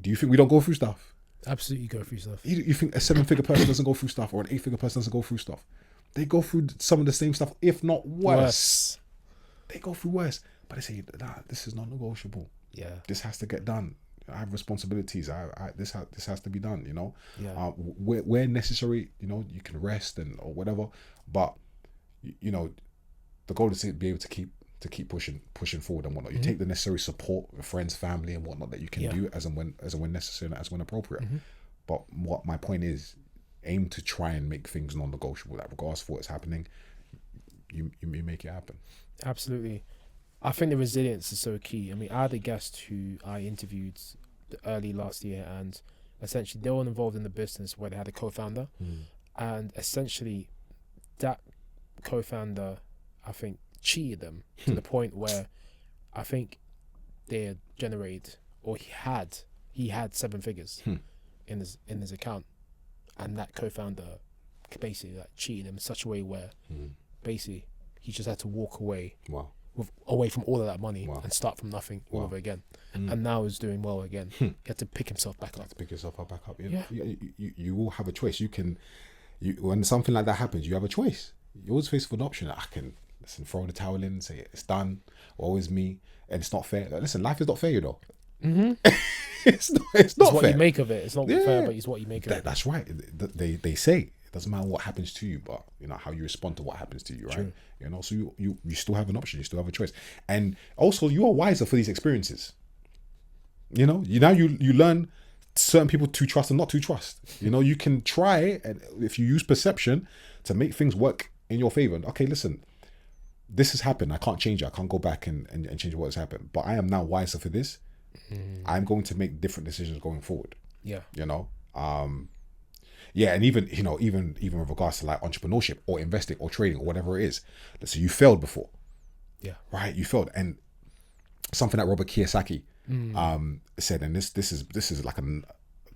Speaker 1: Do you think we don't go through stuff?
Speaker 2: Absolutely go through stuff.
Speaker 1: You think a 7-figure person doesn't go through stuff, or an 8-figure person doesn't go through stuff? They go through some of the same stuff, if not worse. They go through worse. But they say, nah, this is not negotiable.
Speaker 2: Yeah.
Speaker 1: This has to get done. I have responsibilities. This has to be done, you know?
Speaker 2: Yeah.
Speaker 1: Where necessary, you know, you can rest or whatever. But, you know, the goal is to be able to keep pushing forward and whatnot. You take the necessary support with friends, family and whatnot that you can do as and when necessary and as when appropriate. But what my point is, aim to try and make things non-negotiable. That regardless of what's happening, you make it happen.
Speaker 2: Absolutely. I think the resilience is so key. I mean, I had a guest who I interviewed early last year, and essentially they were involved in the business where they had a co-founder, and essentially that co-founder, I think, cheated them to the point where I think they had generated, or he had 7 figures in his account, and that co-founder basically cheated him in such a way where basically he just had to walk away.
Speaker 1: Wow.
Speaker 2: Away from all of that money and start from nothing all over again, and now he's doing well again. He had to pick himself back up. You will have a choice. When something like that happens, you have a choice. You always face with an option. I can throw the towel in, say it's done, woe is me, and it's not fair. Listen, life is not fair, you know. It's not what
Speaker 1: fair.
Speaker 2: You make of it. It's not fair, but it's what you make of it.
Speaker 1: That's right. They say it doesn't matter what happens to you, but you know how you respond to what happens to you, right?
Speaker 2: True.
Speaker 1: You know, so you still have an option, you still have a choice, and also you are wiser for these experiences. You know, you learn certain people to trust and not to trust. You know, you can try, and if you use perception to make things work in your favor. Okay, listen, this has happened. I can't change it. I can't go back and change what has happened. But I am now wiser for this. I'm going to make different decisions going forward.
Speaker 2: Yeah.
Speaker 1: You know, yeah, and even with regards to like entrepreneurship or investing or trading or whatever it is. So you failed before.
Speaker 2: Yeah.
Speaker 1: Right. You failed, and something that Robert Kiyosaki said, and this is like a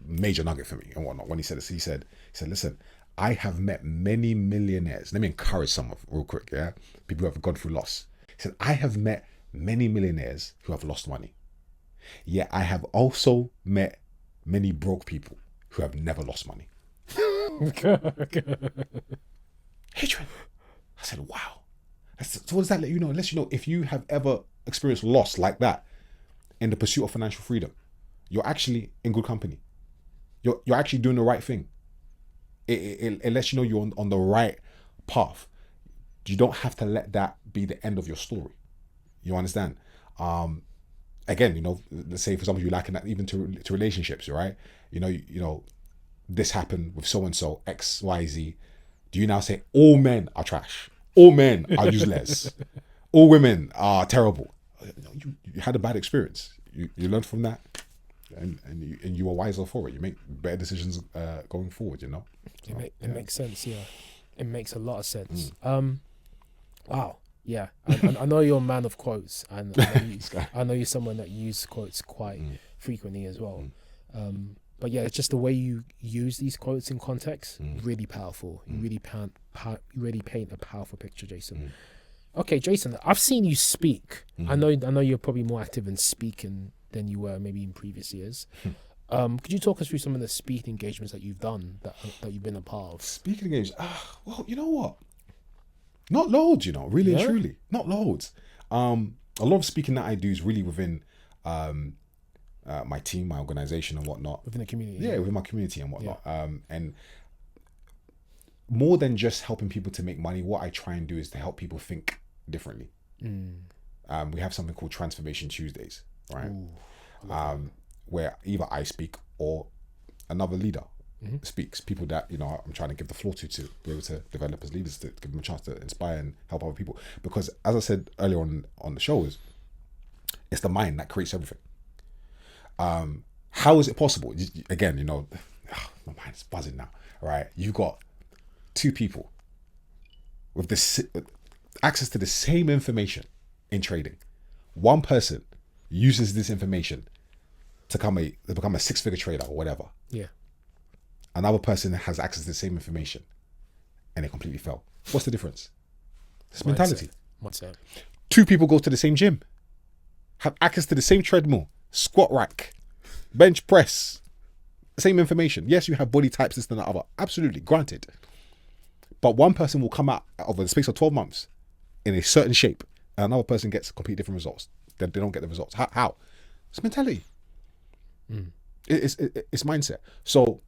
Speaker 1: major nugget for me and whatnot. When he said this, he said, listen, I have met many millionaires. Let me encourage someone real quick. Yeah, people who have gone through loss. He said, I have met many millionaires who have lost money. Yet I have also met many broke people who have never lost money. Adrian, I said, wow. So what does that let you know? It lets you know if you have ever experienced loss like that in the pursuit of financial freedom, you're actually in good company. You're actually doing the right thing. It lets you know you're on the right path. You don't have to let that be the end of your story. You understand? Again, you know, let's say for example, you liken that even to relationships, right? You know, this happened with so and so, X, Y, Z. Do you now say all men are trash? All men are useless. All women are terrible. You had a bad experience. You learned from that, and you were wiser for it. You make better decisions going forward. You know.
Speaker 2: It makes sense. Yeah, it makes a lot of sense. Wow. Yeah, I know you're a man of quotes, and I know you're someone that uses quotes quite frequently as well. But yeah, it's just the way you use these quotes in context, really powerful. You really paint a powerful picture, Jason. Okay, Jason, I've seen you speak. I know you're probably more active in speaking than you were maybe in previous years. Could you talk us through some of the speaking engagements that you've done, that you've been a part of?
Speaker 1: Speaking engagements? Well, you know what? Not loads, you know, really and truly. Not loads. A lot of speaking that I do is really within my team, my organization and whatnot.
Speaker 2: Within the community.
Speaker 1: Yeah, within my community and whatnot. Yeah. And more than just helping people to make money, what I try and do is to help people think differently. We have something called Transformation Tuesdays, right? Ooh, where either I speak or another leader speaks, people that, you know, I'm trying to give the floor to be able to develop as leaders, to give them a chance to inspire and help other people. Because as I said earlier on the show, it's the mind that creates everything. How is it possible? Again, you know, my mind is buzzing now, right? You've got two people with access to the same information in trading. one person uses this information to become a 6-figure trader or whatever.
Speaker 2: Yeah.
Speaker 1: Another person has access to the same information and they completely fail. What's the difference? It's mentality.
Speaker 2: Mindset.
Speaker 1: 2 people go to the same gym, have access to the same treadmill, squat rack, bench press, same information. Yes, you have body types, this and the other. Absolutely, granted. But one person will come out over the space of 12 months in a certain shape, and another person gets completely different results. They don't get the results. How? It's mentality. It's mindset. So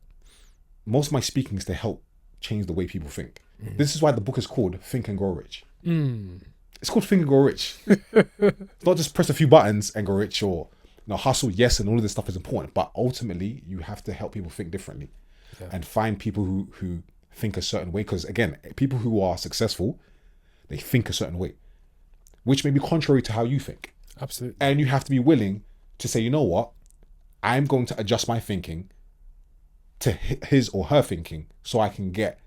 Speaker 1: most of my speaking is to help change the way people think. This is why the book is called Think and Grow Rich. It's called Think and Grow Rich. Not just press a few buttons and go rich, or hustle, yes, and all of this stuff is important, but ultimately you have to help people think differently and find people who think a certain way. Because again, people who are successful, they think a certain way, which may be contrary to how you think.
Speaker 2: Absolutely.
Speaker 1: And you have to be willing to say, you know what, I'm going to adjust my thinking to his or her thinking so I can get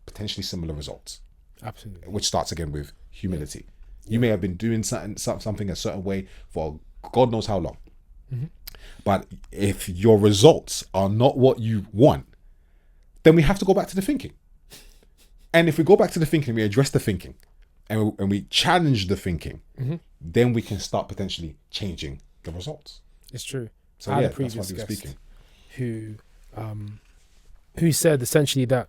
Speaker 1: potentially similar results.
Speaker 2: Absolutely.
Speaker 1: Which starts again with humility. You may have been doing something a certain way for God knows how long. But if your results are not what you want, then we have to go back to the thinking. And if we go back to the thinking, we address the thinking and we challenge the thinking, then we can start potentially changing the results.
Speaker 2: It's true.
Speaker 1: So
Speaker 2: I had
Speaker 1: yeah,
Speaker 2: a previous
Speaker 1: that's why we were
Speaker 2: guest
Speaker 1: speaking.
Speaker 2: who said essentially that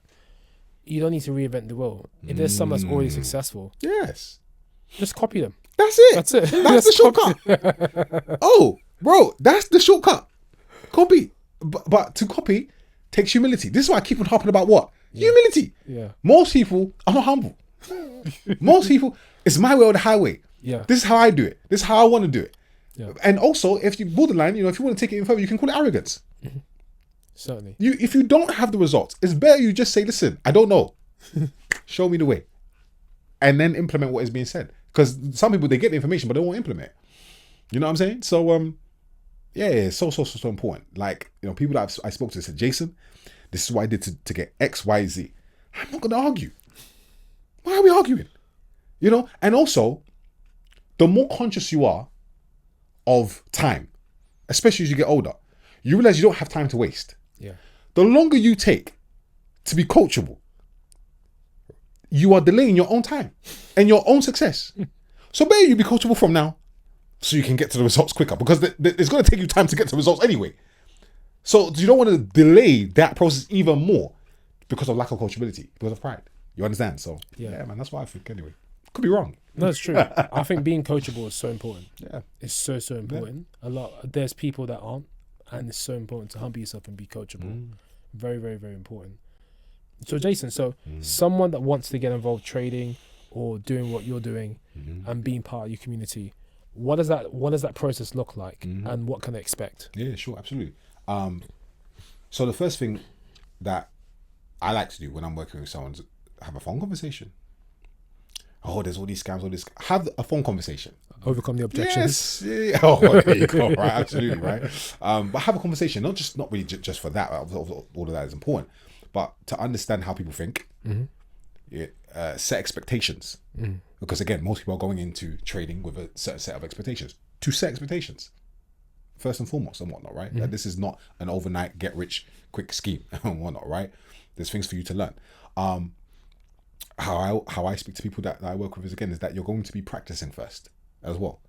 Speaker 2: you don't need to reinvent the wheel. If there's someone that's already successful,
Speaker 1: yes,
Speaker 2: just copy them.
Speaker 1: That's it.
Speaker 2: That's it.
Speaker 1: That's the shortcut. Oh, bro, that's the shortcut. Copy. But to copy takes humility. This is why I keep on harping about what? Humility.
Speaker 2: Yeah.
Speaker 1: Most people are not humble. Most people, it's my way or the highway.
Speaker 2: Yeah.
Speaker 1: This is how I do it. This is how I want to do it.
Speaker 2: Yeah.
Speaker 1: And also, if you borderline, if you want to take it even further, you can call it arrogance.
Speaker 2: Certainly.
Speaker 1: If you don't have the results, it's better you just say, listen, I don't know. Show me the way. And then implement what is being said. Because some people, they get the information, but they won't implement it. You know what I'm saying? So, yeah, it's so important. Like, people that I spoke to said, Jason, this is what I did to get X, Y, Z. I'm not going to argue. Why are we arguing? And also, the more conscious you are of time, especially as you get older, you realize you don't have time to waste.
Speaker 2: Yeah.
Speaker 1: The longer you take to be coachable, you are delaying your own time and your own success. So better you be coachable from now so you can get to the results quicker, because it's going to take you time to get to the results anyway. So you don't want to delay that process even more because of lack of coachability, because of pride. You understand? So yeah, man, that's what I think anyway. Could be wrong.
Speaker 2: No, it's true. I think being coachable is so important.
Speaker 1: Yeah.
Speaker 2: It's so important. Yeah. There's people that aren't, and it's so important to humble yourself and be coachable. Very, very, very important. So Jason, someone that wants to get involved trading or doing what you're doing and being part of your community, what does that process look like, and what can they expect?
Speaker 1: Yeah, sure, absolutely. So the first thing that I like to do when I'm working with someone is have a phone conversation. Oh, there's all these scams, all this. Have a phone conversation.
Speaker 2: Overcome the objections.
Speaker 1: Yes. Yeah. Oh, there you go. Right. Absolutely. Right. But have a conversation, not really just for that. All of that is important, but to understand how people think. Set expectations. Because again, most people are going into trading with a certain set of expectations. To set expectations, first and foremost, and whatnot. Right. This is not an overnight get rich quick scheme and whatnot. Right. There's things for you to learn. How I speak to people that I work with is that you're going to be practicing first as well.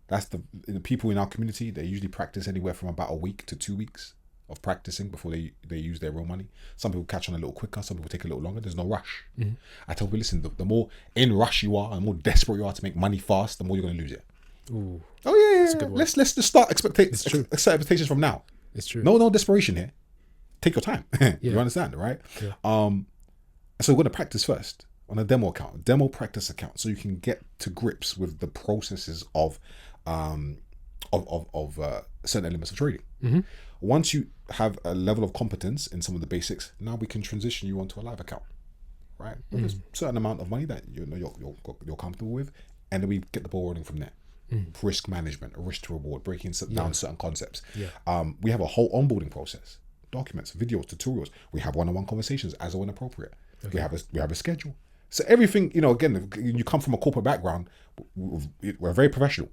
Speaker 1: That's the people in our community, they usually practice anywhere from about a week to 2 weeks of practicing before they use their real money. Some people catch on a little quicker, some people take a little longer. There's no rush. I tell people, listen, the more in rush you are and the more desperate you are to make money fast, the more you're going to lose it.
Speaker 2: Ooh,
Speaker 1: oh yeah. Let's just start set expectations from now.
Speaker 2: It's true.
Speaker 1: No desperation here. Take your time. You understand, right?
Speaker 2: Yeah.
Speaker 1: So we're going to practice first on a demo practice account, so you can get to grips with the processes of certain elements of trading. Once you have a level of competence in some of the basics, now we can transition you onto a live account, right? With a certain amount of money that you're comfortable with, and then we get the ball rolling from there. Risk management, risk to reward, breaking down certain concepts. We have a whole onboarding process, documents, videos, tutorials. We have one-on-one conversations as and when appropriate. Okay. We have a schedule. So everything, again, you come from a corporate background, we're very professional.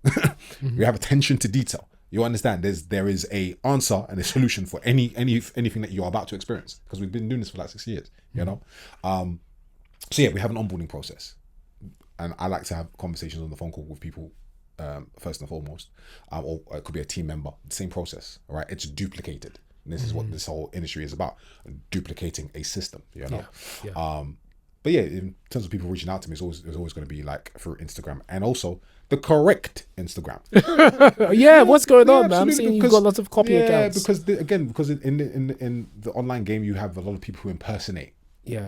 Speaker 1: We have attention to detail. You understand? There is a answer and a solution for anything that you're about to experience, because we've been doing this for like 6 years. So yeah, we have an onboarding process, and I like to have conversations on the phone call with people first and foremost, or it could be a team member. Same process, all right? It's duplicated. And this is what this whole industry is about: duplicating a system. But yeah, in terms of people reaching out to me, it's always going to be like through Instagram, and also the correct Instagram.
Speaker 2: What's going on, man? I'm seeing you've got lots of copy accounts.
Speaker 1: Because in the online game, you have a lot of people who impersonate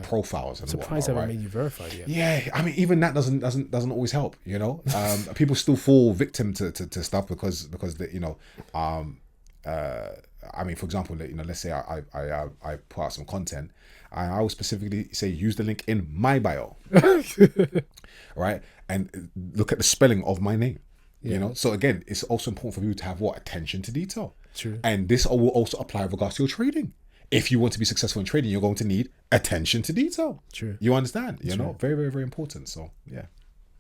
Speaker 1: profiles and
Speaker 2: surprised I haven't made you verified yet.
Speaker 1: Yeah, I mean, even that doesn't always help. People still fall victim to stuff because they, I mean, for example, let's say I put out some content, and I will specifically say use the link in my bio, right? And look at the spelling of my name. So again, it's also important for you to have attention to detail.
Speaker 2: True.
Speaker 1: And this will also apply with regards to your trading. If you want to be successful in trading, you're going to need attention to detail.
Speaker 2: True.
Speaker 1: You understand? Very, very, very important. So yeah.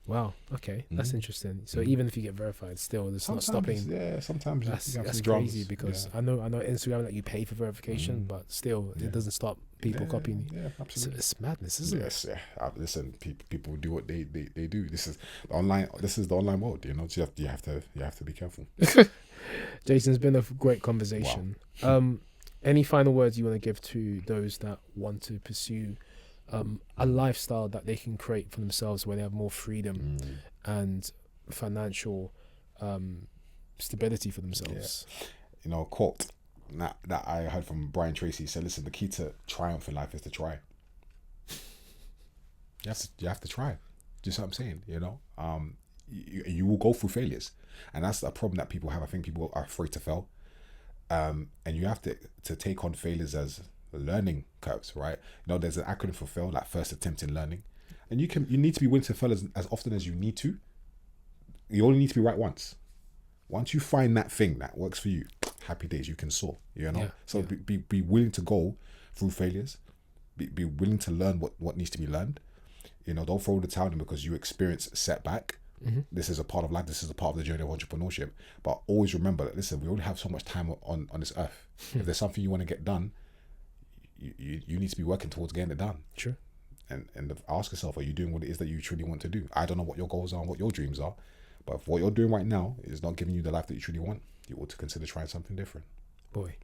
Speaker 2: Wow. Okay, that's interesting. So even if you get verified, still it's not stopping.
Speaker 1: Yeah, sometimes
Speaker 2: that's crazy, because I know Instagram that you pay for verification, but still it doesn't stop people copying.
Speaker 1: Yeah, absolutely.
Speaker 2: It's madness, isn't it?
Speaker 1: Yeah. Listen, people do what they do. This is the online world. So you have to be careful.
Speaker 2: Jason, it's been a great conversation. Wow. Any final words you want to give to those that want to pursue a lifestyle that they can create for themselves, where they have more freedom and financial stability for themselves?
Speaker 1: A quote that I heard from Brian Tracy said, listen, the key to triumph in life is to try. You have to try. Do you see what I'm saying? You will go through failures, and that's a problem that people have. I think people are afraid to fail, and you have to take on failures as learning curves, right? There's an acronym for fail, like first attempt in learning, and you need to be willing to fail as often as you need to. You only need to be right once. Once you find that thing that works for you, happy days, you can soar. So be willing to go through failures. Be willing to learn what needs to be learned. Don't throw the towel in because you experience setback. This is a part of life. This is a part of the journey of entrepreneurship. But always remember that, listen, we only have so much time on this earth. If there's something you want to get done, you need to be working towards getting it done.
Speaker 2: Sure.
Speaker 1: And ask yourself, are you doing what it is that you truly want to do? I don't know what your goals are and what your dreams are, but if what you're doing right now is not giving you the life that you truly want, you ought to consider trying something different.
Speaker 2: Boy,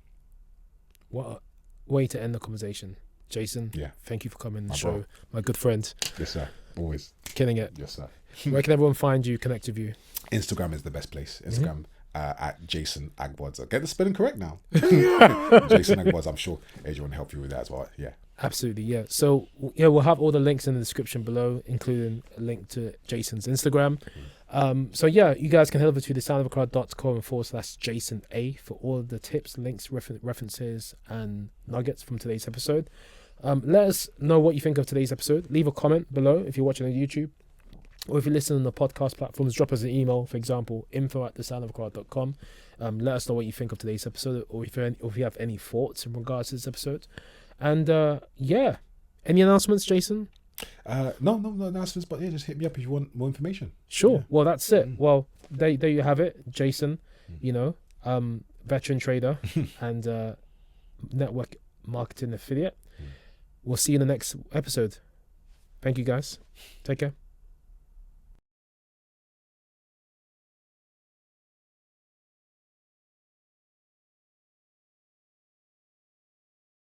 Speaker 2: what a way to end the conversation. Jason, thank you for coming on the show. Bro. My good friend.
Speaker 1: Yes, sir. Always.
Speaker 2: Killing it.
Speaker 1: Yes, sir.
Speaker 2: Where can everyone find you, connect with you?
Speaker 1: Instagram is the best place. Instagram. At Jason Agbodza. Get the spelling correct now. Jason Agbodza. I'm sure Adrian will help you with that as well. Yeah.
Speaker 2: Absolutely, yeah. So we'll have all the links in the description below, including a link to Jason's Instagram. So you guys can head over to thesoundofacra.com/Jason A for all the tips, links, references, and nuggets from today's episode. Let us know what you think of today's episode. Leave a comment below if you're watching on YouTube. Or if you listen on the podcast platforms, drop us an email, for example, info@thesoundofacra.com. Let us know what you think of today's episode, or if you have any thoughts in regards to this episode. And any announcements, Jason?
Speaker 1: No announcements, but just hit me up if you want more information.
Speaker 2: Sure. Well, that's it. Well, there you have it, Jason. Veteran trader and network marketing affiliate. We'll see you in the next episode. Thank you, guys. Take care.